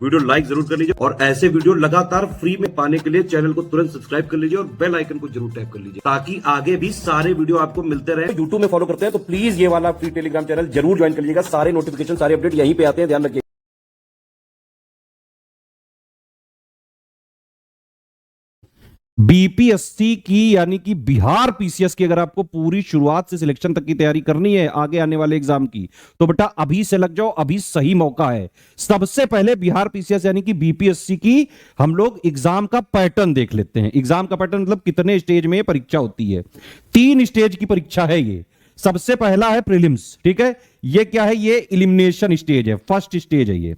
Video like जरूर कर लीजिए और ऐसे वीडियो लगातार फ्री में पाने के लिए चैनल को तुरंत सब्सक्राइब कर लीजिए और बेल आइकन को जरूर टैप कर लीजिए ताकि आगे भी सारे वीडियो आपको मिलते रहे। यूट्यूब में फॉलो करते हैं तो प्लीज ये वाला फ्री टेलीग्राम चैनल जरूर ज्वाइन कर लीजिएगा। सारे नोटिफिकेशन, सारे अपडेट यहीं पे आते हैं, ध्यान रखिए। बीपीएससी की यानी कि बिहार पीसीएस की अगर आपको पूरी शुरुआत से सिलेक्शन तक की तैयारी करनी है आगे आने वाले एग्जाम की, तो बेटा अभी से लग जाओ, अभी सही मौका है। सबसे पहले बिहार पीसीएस यानी कि बीपीएससी की हम लोग एग्जाम का पैटर्न देख लेते हैं। एग्जाम का पैटर्न मतलब कितने स्टेज में परीक्षा होती है। 3 स्टेज की परीक्षा है ये। सबसे पहला है प्रीलिम्स, ठीक है। ये क्या है? ये एलिमिनेशन स्टेज है, फर्स्ट स्टेज है ये,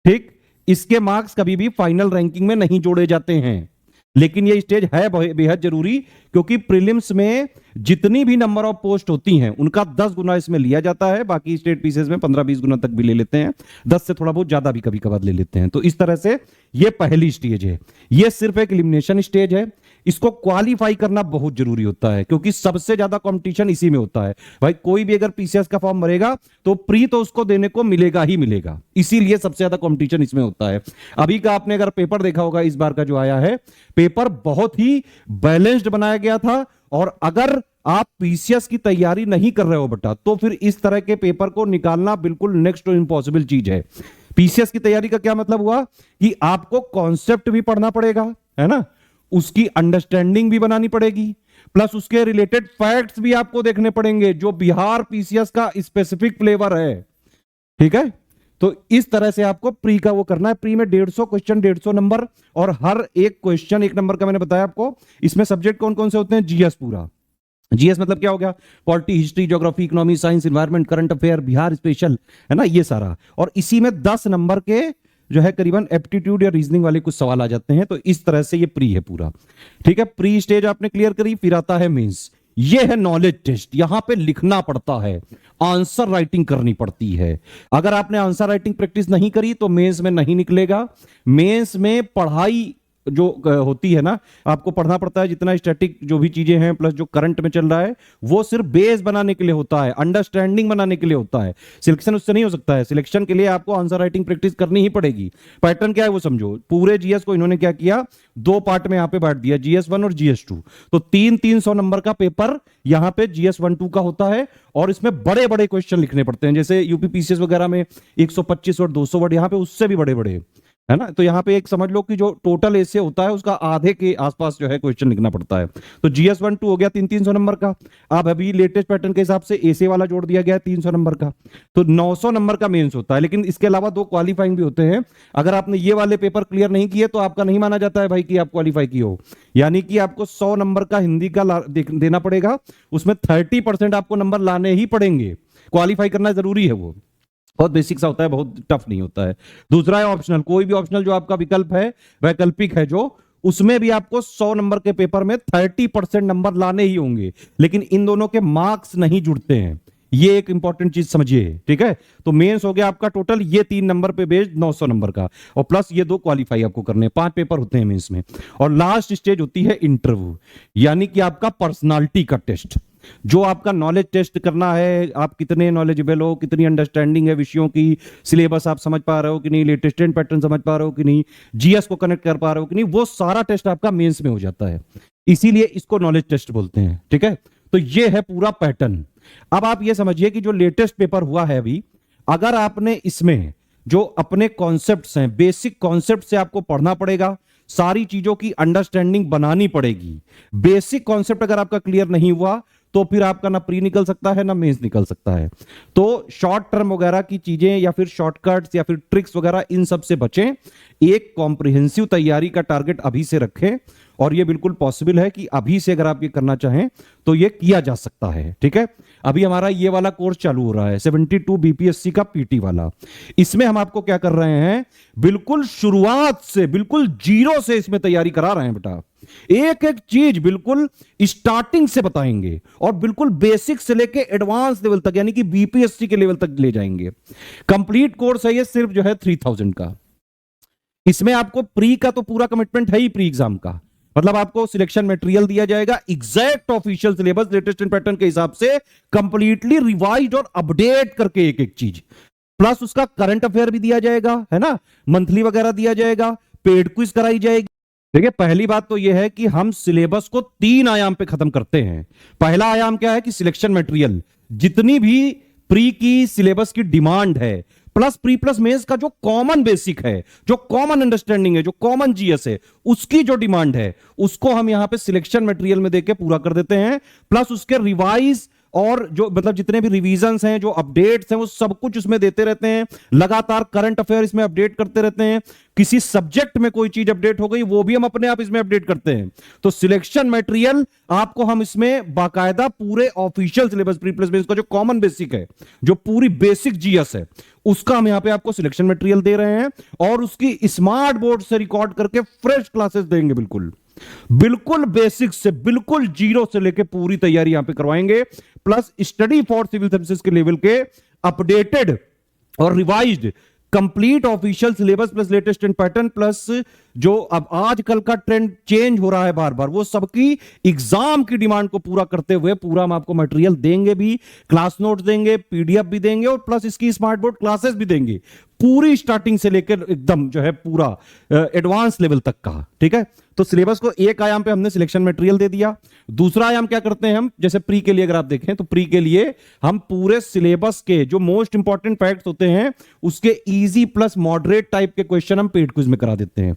ठीक। इसके मार्क्स कभी भी फाइनल रैंकिंग में नहीं जोड़े जाते हैं, लेकिन ये स्टेज है बेहद जरूरी, क्योंकि प्रीलिम्स में जितनी भी नंबर ऑफ पोस्ट होती हैं उनका 10 गुना इसमें लिया जाता है। बाकी स्टेट पीसेस में 15-20 गुना तक भी ले लेते हैं, 10 से थोड़ा बहुत ज्यादा भी कभी कभार ले लेते हैं। तो इस तरह से ये पहली स्टेज है। ये सिर्फ एक एलिमिनेशन स्टेज है। इसको क्वालिफाई करना बहुत जरूरी होता है, क्योंकि सबसे ज्यादा कंपटीशन इसी में होता है। भाई कोई भी अगर पीसीएस का फॉर्म भरेगा तो प्री तो उसको देने को मिलेगा ही मिलेगा, इसीलिए सबसे ज्यादा कंपटीशन इसमें होता है। अभी का आपने अगर पेपर देखा होगा, इस बार का जो आया है पेपर बहुत ही बैलेंस्ड बनाया गया था। और अगर आप पीसीएस की तैयारी नहीं कर रहे हो बेटा, तो फिर इस तरह के पेपर को निकालना बिल्कुल नेक्स्ट टू इम्पॉसिबल चीज है। पीसीएस की तैयारी का क्या मतलब हुआ कि आपको कॉन्सेप्ट भी पढ़ना पड़ेगा, है ना, उसकी अंडरस्टैंडिंग भी बनानी पड़ेगी, प्लस उसके रिलेटेड फैक्ट्स भी आपको देखने पड़ेंगे जो बिहार पीसीएस का स्पेसिफिक फ्लेवर है, ठीक है। तो इस तरह से आपको प्री का वो करना है। प्री में 150 क्वेश्चन, 150 नंबर, और हर एक क्वेश्चन 1 नंबर का। मैंने बताया आपको इसमें सब्जेक्ट कौन कौन से होते हैं। जीएस पूरा, जीएस मतलब क्या हो गया? Polity, history, geography, economy, science, environment, current affair, Bihar special, है ना, ये सारा। और इसी में 10 नंबर के जो है करीबन एप्टीट्यूड या रीजनिंग वाले कुछ सवाल आ जाते हैं। तो इस तरह से ये प्री है पूरा, ठीक है। प्री स्टेज आपने क्लियर करी, फिर आता है मेंस। ये है नॉलेज टेस्ट। यहां पे लिखना पड़ता है, आंसर राइटिंग करनी पड़ती है। अगर आपने आंसर राइटिंग प्रैक्टिस नहीं करी तो मेंस में नहीं निकलेगा। मेंस में पढ़ाई जो होती है ना, आपको पढ़ना पड़ता है जितना स्टैटिक जो भी चीजें हैं, प्लस जो करंट में चल रहा है, वो सिर्फ बेस बनाने के लिए होता है, अंडरस्टैंडिंग बनाने के लिए होता है। सिलेक्शन उससे नहीं हो सकता है। सिलेक्शन के लिए आपको आंसर राइटिंग प्रैक्टिस करनी ही पड़ेगी। पैटर्न क्या है वो समझो। पूरे जीएस को इन्होंने क्या किया, 2 पार्ट में यहां पे बांट दिया, जीएस 1 और जीएस 2। तो 300 नंबर का पेपर यहां पे जीएस 1-2 का होता है, और इसमें बड़े बड़े क्वेश्चन लिखने पड़ते हैं। जैसे यूपी पीसीएस वगैरह में 125 और 200 वर्ड, यहां पे उससे भी बड़े बड़े, है ना। तो यहां पे एक समझ लो कि जो टोटल एसे होता है उसका आधे के आसपास जो है क्वेश्चन लिखना पड़ता है। तो जीएस 1-2 हो गया 300 नंबर का। अब अभी लेटेस्ट पैटर्न के हिसाब से एसे वाला जोड़ दिया गया है 300 नंबर का। तो 900 नंबर का मेंस होता है। लेकिन इसके अलावा 2 क्वालिफाइंग भी होते हैं। अगर आपने ये वाले पेपर क्लियर नहीं किए तो आपका नहीं माना जाता है भाई कि आप क्वालिफाई किए हो। यानी कि आपको 100 नंबर का हिंदी का देना पड़ेगा, उसमें 30% आपको नंबर लाने ही पड़ेंगे। क्वालिफाई करना जरूरी है। वो बहुत बेसिक सा होता है, बहुत टफ नहीं होता है। दूसरा है ऑप्शनल। कोई भी ऑप्शनल जो आपका विकल्प है, वैकल्पिक है जो, उसमें भी आपको 100 नंबर के पेपर में 30% नंबर लाने ही होंगे। लेकिन इन दोनों के मार्क्स नहीं जुड़ते हैं, ये एक इंपॉर्टेंट चीज समझिए, ठीक है। तो मेंस हो गया आपका टोटल ये 3 नंबर पे बेस्ड 900 नंबर का, और प्लस ये 2 क्वालिफाई आपको करने हैं। 5 पेपर होते हैं मेंस में। और लास्ट स्टेज होती है इंटरव्यू, यानी कि आपका पर्सनालिटी का टेस्ट, जो आपका नॉलेज टेस्ट करना है। आप कितने नॉलेजेबल हो, कितनी अंडरस्टैंडिंग है विषयों की, सिलेबस आप समझ पा रहे हो कि नहीं, लेटेस्ट पैटर्न समझ पा रहे हो कि नहीं, जीएस को कनेक्ट कर पा रहे हो कि नहीं, वो सारा टेस्ट आपका मेंस में हो जाता है। इसीलिए इसको नॉलेज टेस्ट बोलते हैं, ठीक है। तो ये है पूरा पैटर्न। अब आप ये समझिए कि जो लेटेस्ट पेपर हुआ है अभी, अगर आपने इसमें जो अपने कॉन्सेप्ट्स हैं, बेसिक कॉन्सेप्ट से आपको पढ़ना पड़ेगा, सारी चीजों की अंडरस्टैंडिंग बनानी पड़ेगी। बेसिक कॉन्सेप्ट अगर आपका क्लियर नहीं हुआ तो फिर आपका ना प्री निकल सकता है ना मेंस निकल सकता है। तो शॉर्ट टर्म वगैरह की चीजें या फिर शॉर्टकट्स या फिर ट्रिक्स वगैरह, इन सब से बचें। एक कॉम्प्रिहेंसिव तैयारी का टारगेट अभी से रखें, और ये बिल्कुल पॉसिबल है कि अभी से अगर आप ये करना चाहें तो ये किया जा सकता है, ठीक है। अभी हमारा ये वाला कोर्स चालू हो रहा है 72 बीपीएससी का पीटी वाला। इसमें हम आपको क्या कर रहे हैं, बिल्कुल शुरुआत से, बिल्कुल जीरो से इसमें तैयारी करा रहे हैं बेटा। एक एक चीज बिल्कुल स्टार्टिंग से बताएंगे, और बिल्कुल बेसिक से लेके एडवांस लेवल तक, यानी कि बीपीएससी के लेवल तक ले जाएंगे। कंप्लीट कोर्स है ये, सिर्फ जो है 3000 का। इसमें आपको प्री का तो पूरा कमिटमेंट है ही, प्री एग्जाम का मतलब आपको सिलेक्शन मटेरियल दिया जाएगा, exact official syllabus latest pattern के हिसाब से, कंप्लीटली रिवाइज्ड और अपडेट करके एक एक चीज। प्लस उसका करंट अफेयर भी दिया जाएगा, है ना, मंथली वगैरह दिया जाएगा, पेड क्विज कराई जाएगी। देखिए, पहली बात तो यह है कि हम सिलेबस को 3 आयाम पे खत्म करते हैं। पहला आयाम क्या है कि सिलेक्शन मटेरियल, जितनी भी प्री की सिलेबस की डिमांड है, प्लस प्री प्लस मेंस का जो कॉमन बेसिक है, जो कॉमन अंडरस्टैंडिंग है, जो कॉमन जीएस है, उसकी जो डिमांड है, उसको हम यहां पे सिलेक्शन मटेरियल में देके पूरा कर देते हैं। प्लस उसके रिवाइज और जो मतलब जितने भी रिवीजन्स हैं, जो अपडेट्स हैं, वो सब कुछ उसमें देते रहते हैं। लगातार करंट अफेयर इसमें अपडेट करते रहते हैं। किसी सब्जेक्ट में कोई चीज अपडेट हो गई, वो भी हम अपने आप इसमें अपडेट करते हैं। तो सिलेक्शन मटेरियल आपको हम इसमें बाकायदा पूरे official syllabus pre plus mains का जो कॉमन बेसिक है, जो पूरी बेसिक जीएस है, उसका हम यहां पे आपको सिलेक्शन मटेरियल दे रहे हैं और उसकी स्मार्ट बोर्ड से रिकॉर्ड करके फ्रेश क्लासेस देंगे। बिल्कुल बिल्कुल बेसिक से, बिल्कुल जीरो से लेके पूरी तैयारी यहां पे करवाएंगे। Plus study for civil services के लेवल के अपडेटेड और revised complete official syllabus plus latest trend pattern, plus जो अब आजकल का ट्रेंड चेंज हो रहा है बार बार, वो सबकी एग्जाम की डिमांड को पूरा करते हुए पूरा हम आपको मटेरियल देंगे भी, क्लास नोट्स देंगे, पीडीएफ भी देंगे और प्लस इसकी स्मार्ट बोर्ड क्लासेस भी देंगे, पूरी स्टार्टिंग से लेकर एकदम जो है पूरा एडवांस लेवल तक का। ठीक है, तो सिलेबस को एक आयाम पे हमने सिलेक्शन मटेरियल दे दिया। दूसरा आयाम क्या करते हैं हम, जैसे प्री के लिए अगर आप देखें तो प्री के लिए हम पूरे सिलेबस के जो मोस्ट इंपॉर्टेंट फैक्ट्स होते हैं, उसके इजी प्लस मॉडरेट टाइप के क्वेश्चन हम पेड क्विज में करा देते हैं।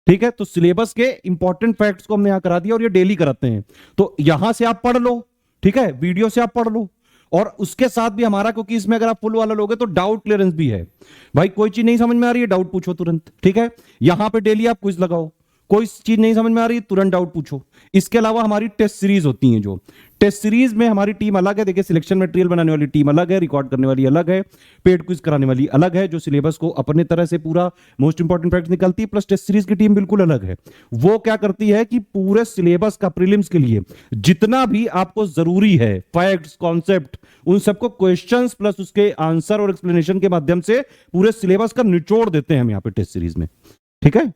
ठीक है, तो सिलेबस के इंपॉर्टेंट फैक्ट्स को हमने यहां करा दिया और ये डेली कराते हैं। तो यहां से आप पढ़ लो, ठीक है, वीडियो से आप पढ़ लो, और उसके साथ भी हमारा, क्योंकि इसमें अगर आप फुल वाला लोगे तो डाउट क्लियरेंस भी है। भाई कोई चीज नहीं समझ में आ रही है, डाउट पूछो तुरंत। ठीक है, यहां पे डेली आप क्विज लगाओ, कोई चीज नहीं समझ में आ रही है तुरंत डाउट पूछो। इसके अलावा हमारी टेस्ट सीरीज होती हैं, जो टेस्ट सीरीज में हमारी टीम अलग है। देखिए, सिलेक्शन मटेरियल बनाने वाली टीम अलग है, रिकॉर्ड करने वाली अलग है, पेड क्विज कराने वाली अलग है, जो सिलेबस को अपने तरह से पूरा मोस्ट इंपॉर्टेंट फैक्ट्स निकलती है। प्लस टेस्ट सीरीज की टीम बिल्कुल अलग है। वो क्या करती है कि पूरे सिलेबस का प्रीलिम्स के लिए जितना भी आपको जरूरी है फैक्ट्स, कॉन्सेप्ट, उन सबको क्वेश्चंस प्लस उसके आंसर और एक्सप्लेनेशन के माध्यम से पूरे सिलेबस का निचोड़ देते हैं हम यहां पे टेस्ट सीरीज में। ठीक है,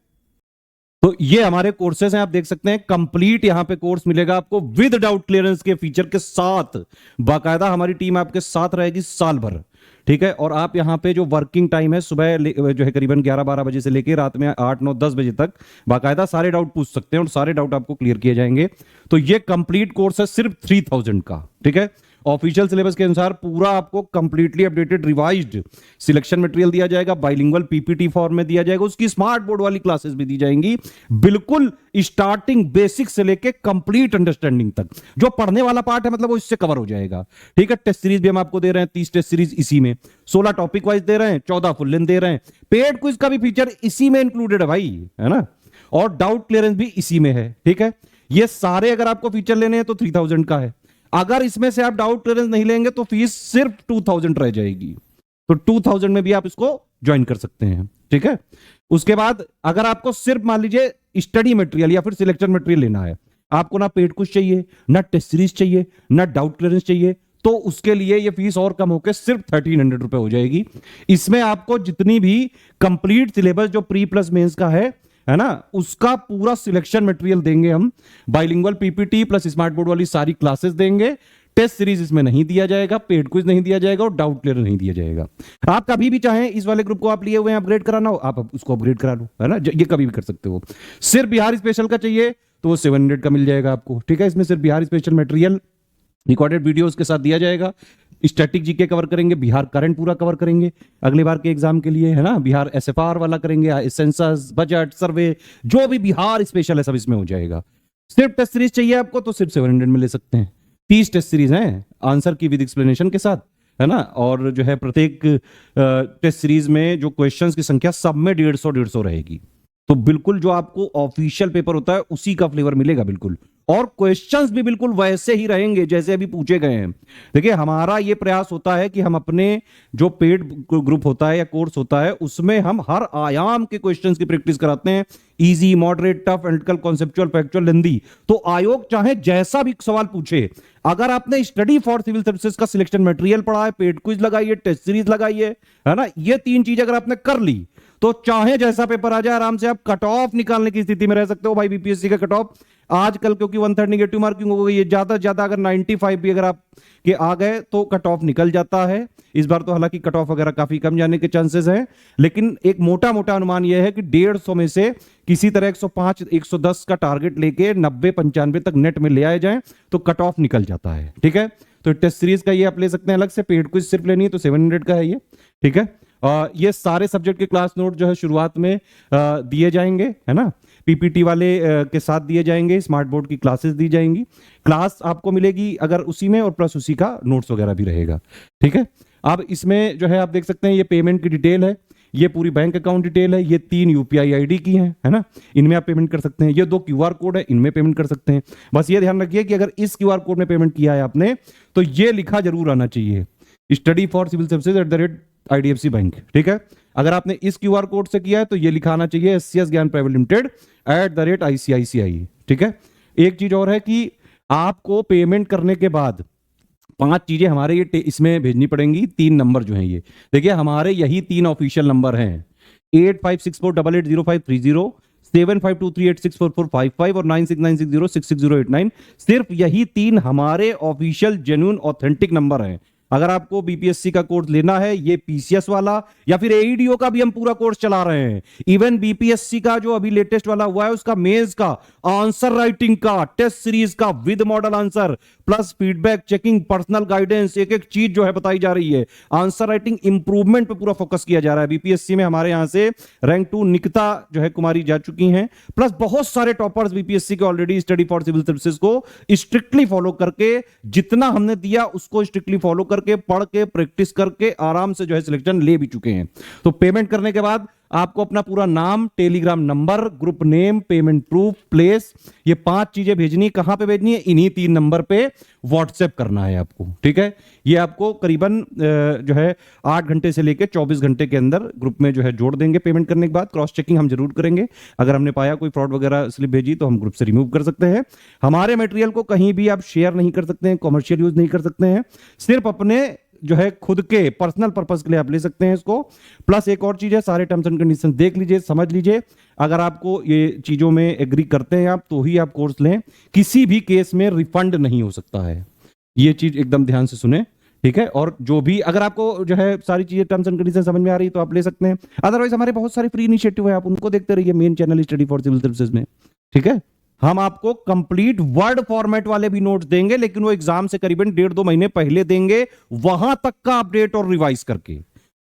तो ये हमारे कोर्सेज हैं, आप देख सकते हैं। कंप्लीट यहां पे कोर्स मिलेगा आपको विद डाउट क्लियरेंस के फीचर के साथ। बाकायदा हमारी टीम आपके साथ रहेगी साल भर। ठीक है, और आप यहां पे जो वर्किंग टाइम है, सुबह जो है करीबन 11-12 बजे से लेकर रात में 8-9-10 बजे तक बाकायदा सारे डाउट पूछ सकते हैं और सारे डाउट आपको क्लियर किए जाएंगे। तो ये कंप्लीट कोर्स है सिर्फ 3000 का। ठीक है, ऑफिशियल सिलेबस के अनुसार पूरा आपको completely updated revised selection material दिया जाएगा, बाइलिंगुअल पीपीटी फॉर्म में दिया जाएगा, उसकी स्मार्ट बोर्ड वाली क्लासेस भी दी जाएंगी, बिल्कुल स्टार्टिंग बेसिक से लेके कंप्लीट अंडरस्टैंडिंग तक। जो पढ़ने वाला पार्ट है मतलब वो इससे कवर हो जाएगा। ठीक है, टेस्ट सीरीज भी हम आपको दे रहे हैं, 30 टेस्ट सीरीज इसी में, 16 टॉपिक वाइज दे रहे हैं, 14 फुल लेंथ दे रहे हैं, पेड क्विज का भी फीचर इसी में इंक्लूडेड है भाई, है ना, और डाउट क्लियरेंस भी इसी में है। ठीक है, ये सारे अगर आपको फीचर लेने हैं तो 3000 का है। अगर इसमें से आप डाउट क्लियरेंस नहीं लेंगे तो फीस सिर्फ 2000 रह जाएगी। तो 2000 में भी आप इसको ज्वाइन कर सकते हैं। ठीक है, उसके बाद अगर आपको सिर्फ मान लीजिए स्टडी मटेरियल या फिर सिलेक्शन मटेरियल लेना है, आपको ना पेड कुछ चाहिए, ना टेस्ट सीरीज चाहिए, ना डाउट क्लियरेंस चाहिए, तो उसके लिए ये फीस और कम होकर सिर्फ 1300 रुपए हो जाएगी। इसमें आपको जितनी भी कंप्लीट सिलेबस जो प्री प्लस मेंस का है ना, उसका पूरा सिलेक्शन मटेरियल देंगे हम, bilingual PPT plus smart board वाली सारी क्लासेस देंगे। टेस्ट सीरीज इसमें नहीं दिया जाएगा, पेड क्विज नहीं दिया जाएगा और डाउट क्लियर नहीं दिया जाएगा। आप कभी भी चाहें, इस वाले ग्रुप को आप लिए हुए हैं, अपग्रेड कराना हो आप उसको अपग्रेड करा लो, है ना, ये कभी भी कर सकते हो। सिर्फ बिहार स्पेशल का चाहिए तो वो 700 का मिल जाएगा आपको। ठीक है, इसमें सिर्फ Bihar special material recorded videos के साथ दिया जाएगा। स्टैटिक जीके कवर करेंगे, बिहार करंट पूरा कवर करेंगे अगले बार के एग्जाम के लिए, है ना, बिहार एसएफआर वाला करेंगे, सेंसस, बजट, सर्वे, जो भी बिहार स्पेशल है सब इसमें हो जाएगा। सिर्फ टेस्ट सीरीज चाहिए आपको तो सिर्फ 700 में ले सकते हैं। 30 टेस्ट सीरीज हैं आंसर की विद एक्सप्लेनेशन के साथ, है ना, और जो है प्रत्येक टेस्ट सीरीज में जो क्वेश्चंस की संख्या सब में 150 रहेगी। तो बिल्कुल जो आपको ऑफिशियल पेपर होता है उसी का फ्लेवर मिलेगा बिल्कुल, और क्वेश्चंस भी बिल्कुल वैसे ही रहेंगे जैसे अभी पूछे गए हैं। देखिए, हमारा ये प्रयास होता है कि हम अपने जो पेड ग्रुप होता है या कोर्स होता है उसमें हम हर आयाम के क्वेश्चंस की प्रैक्टिस कराते हैं, easy, moderate, tough, analytical, conceptual, factual, lengthy. तो आयोग चाहे जैसा भी सवाल पूछे, अगर आपने स्टडी फॉर सिविल सर्विसेज का सिलेक्शन मटेरियल पढ़ा है, पेड क्विज लगाइए, टेस्ट सीरीज लगाइए, है ना, ये 3 चीज अगर आपने कर ली तो चाहे जैसा पेपर आ जाए आराम से आप कट ऑफ निकालने की स्थिति में रह सकते हो भाई। बीपीएससी का कट ऑफ आजकल क्योंकि 1/3 नेगेटिव मार्किंग हो गई है, ज्यादा से ज्यादा अगर 95 भी अगर आप के आ गए तो कट ऑफ निकल जाता है। इस बार तो हालांकि कट ऑफ वगैरह काफी कम जाने के चांसेस हैं, लेकिन एक मोटा मोटा अनुमान यह है कि 150 में से किसी तरह 105 110 का टारगेट लेके 90 95 तक नेट में ले आए जाएं तो कट ऑफ निकल जाता है। ठीक है, तो टेस्ट सीरीज का ये आप ले सकते हैं अलग से, पेड क्विज सिर्फ लेनी है तो 700 का है ये। ठीक है, ये सारे सब्जेक्ट के क्लास नोट जो है शुरुआत में दिए जाएंगे, है ना, पीपीटी वाले के साथ दिए जाएंगे, स्मार्ट बोर्ड की क्लासेस दी जाएंगी, क्लास आपको मिलेगी अगर उसी में, और प्लस उसी का नोट्स वगैरह भी रहेगा। ठीक है, अब इसमें जो है आप देख सकते हैं ये पेमेंट की डिटेल है, ये पूरी बैंक अकाउंट डिटेल है, ये 3 यूपीआई आईडी की है ना, इनमें आप पेमेंट कर सकते हैं, ये 2 क्यूआर कोड है, इनमें पेमेंट कर सकते हैं। बस ये ध्यान रखिए कि अगर इस क्यूआर कोड में पेमेंट किया है आपने तो ये लिखा जरूर आना चाहिए, study for civil services @IDFC bank. ठीक है, अगर आपने इस क्यूआर कोड से किया है तो ये लिखा आना चाहिए SCS ज्ञान प्राइवेट लिमिटेड @ICICI। ठीक है, एक चीज और है कि आपको पेमेंट करने के बाद 5 चीजें हमारे ये इसमें भेजनी पड़ेंगी। 3 नंबर जो हैं ये देखिए, हमारे यही 3 ऑफिशियल नंबर हैं, 8564880530, 7523864455 और 9696066089। सिर्फ यही 3 हमारे ऑफिशियल जेन्युइन ऑथेंटिक नंबर हैं। अगर आपको बीपीएससी का कोर्स लेना है, ये पीसीएस वाला या फिर एईडीओ का भी हम पूरा कोर्स चला रहे हैं, इवन बीपीएससी का जो अभी लेटेस्ट वाला हुआ है उसका मेंस का आंसर राइटिंग का टेस्ट सीरीज का with model answer plus feedback checking personal guidance, एक एक चीज जो है बताई जा रही है। आंसर राइटिंग इंप्रूवमेंट पे पूरा फोकस किया जा रहा है। बीपीएससी में हमारे यहां से रैंक 2 निकिता जो है कुमारी जा चुकी हैं, प्लस बहुत सारे टॉपर्स बीपीएससी के already study for civil services को स्ट्रिक्टली फॉलो करके, जितना हमने दिया उसको स्ट्रिक्टली फॉलो करके, पढ़ के, प्रैक्टिस करके आराम से जो है सिलेक्शन ले भी चुके हैं। तो पेमेंट करने के बाद आपको अपना पूरा नाम, Telegram number, group name, payment proof, place, ये 5 चीजें भेजनी। कहां पे भेजनी है? इन्हीं 3 नंबर पे व्हाट्सएप करना है आपको। ठीक है, ये आपको करीबन जो है 8 घंटे से लेकर 24 घंटे के अंदर ग्रुप में जो है जोड़ देंगे। पेमेंट करने के बाद क्रॉस चेकिंग हम जरूर करेंगे, अगर हमने पाया कोई फ्रॉड वगैरह स्लिप भेजी तो हम ग्रुप से रिमूव कर सकते हैं। हमारे मटेरियल को कहीं भी आप शेयर नहीं कर सकते हैं, कॉमर्शियल यूज नहीं कर सकते हैं, सिर्फ अपने जो है खुद के पर्सनल पर्पस के लिए आप ले सकते हैं इसको। प्लस एक और चीज है, सारे टर्म्स एंड कंडीशन देख लीजिए, समझ लीजिए। अगर आपको ये चीजों में एग्री करते हैं आप तो ही आप कोर्स लें, किसी भी केस में रिफंड नहीं हो सकता है, ये चीज एकदम ध्यान से सुने। ठीक है, और जो भी अगर आपको जो है सारी चीजें टर्म्स एंड कंडीशन समझ में आ रही तो आप ले सकते हैं, अदरवाइज हमारे बहुत सारे फ्री इनिशिएटिव है, आप उनको देखते रहिए main channel study for civil services में। ठीक है, हम आपको कंप्लीट वर्ड फॉर्मेट वाले भी नोट्स देंगे, लेकिन वो एग्जाम से करीबन 1.5-2 महीने पहले देंगे, वहां तक का अपडेट और रिवाइज करके।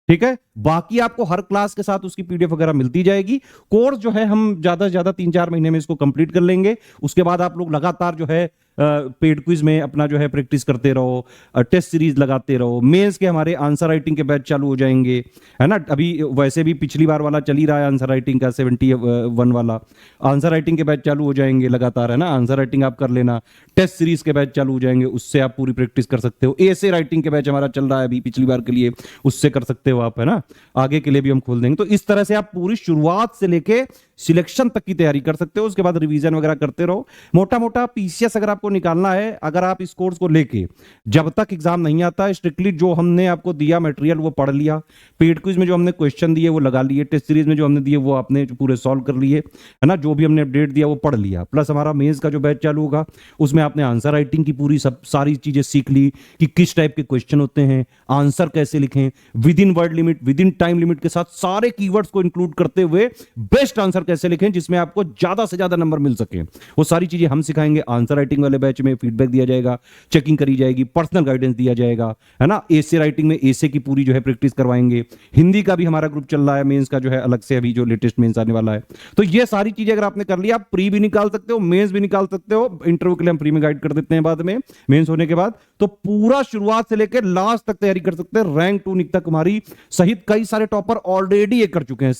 ठीक है, बाकी आपको हर क्लास के साथ उसकी पीडीएफ वगैरह मिलती जाएगी। कोर्स जो है हम ज्यादा से ज्यादा 3-4 महीने में इसको कंप्लीट कर लेंगे। उसके बाद आप लोग लगातार जो है पेड क्विज में अपना जो है प्रैक्टिस करते रहो, टेस्ट सीरीज लगाते रहो, मेंस के हमारे आंसर राइटिंग के बैच चालू हो जाएंगे, है ना। अभी वैसे भी पिछली बार वाला चल ही रहा है आंसर राइटिंग का 71 वाला आंसर राइटिंग के बैच चालू हो जाएंगे लगातार, है ना। आंसर राइटिंग आप कर लेना, टेस्ट सीरीज के बैच चालू हो जाएंगे, उससे आप पूरी प्रैक्टिस कर सकते हो। एसे राइटिंग के बैच हमारा चल रहा है अभी पिछली बार के लिए, उससे कर सकते हो आप, है ना। आगे के लिए भी हम खोल देंगे। तो इस तरह से आप पूरी शुरुआत से लेके सिलेक्शन तक की तैयारी कर सकते हो। उसके बाद रिवीजन वगैरह करते रहो। मोटा मोटा पीसीएस अगर आपको निकालना है, अगर आप इस कोर्स को लेके जब तक एग्जाम नहीं आता, स्ट्रिक्टली जो हमने आपको दिया मटेरियल वो पढ़ लिया, पेड क्विज में जो हमने क्वेश्चन दिए वो लगा लिए, टेस्ट सीरीज में जो हमने दिए वो आपने पूरे सॉल्व कर लिए, है ना। जो भी हमने अपडेट दिया वो पढ़ लिया, प्लस हमारा मेंस का जो बैच चालू होगा उसमें आपने आंसर राइटिंग की पूरी सब सारी चीजें सीख ली कि किस टाइप के क्वेश्चन होते हैं, आंसर कैसे लिखें, with in word limit, with in time limit के साथ सारे कीवर्ड्स को इंक्लूड करते हुए बेस्ट आंसर कैसे लिखें जिसमें आपको ज्यादा से ज्यादा नंबर मिल सके, वो सारी चीजें हम सिखाएंगे। आंसर राइटिंग वाले बैच में फीडबैक दिया जाएगा, चेकिंग करी जाएगी, पर्सनल गाइडेंस दिया जाएगा, है ना। एसे राइटिंग में एसे की पूरी जो है प्रैक्टिस करवाएंगे। हिंदी का भी हमारा ग्रुप चल रहा है, मेंस का जो है अलग से अभी जो लेटेस्ट मेंस आने वाला है। तो ये सारी चीजें अगर आपने कर लिया, आप प्री भी निकाल सकते हो, मेंस भी निकाल सकते हो। इंटरव्यू के लिए हम प्री में गाइड कर देते हैं बाद में, मेंस होने के बाद। तो पूरा शुरुआत से लेकर लास्ट तक तैयारी कर सकते हैं। रैंक 2 निकिता कुमारी सहित कई सारे टॉपर ऑलरेडी ये कर चुके हैं।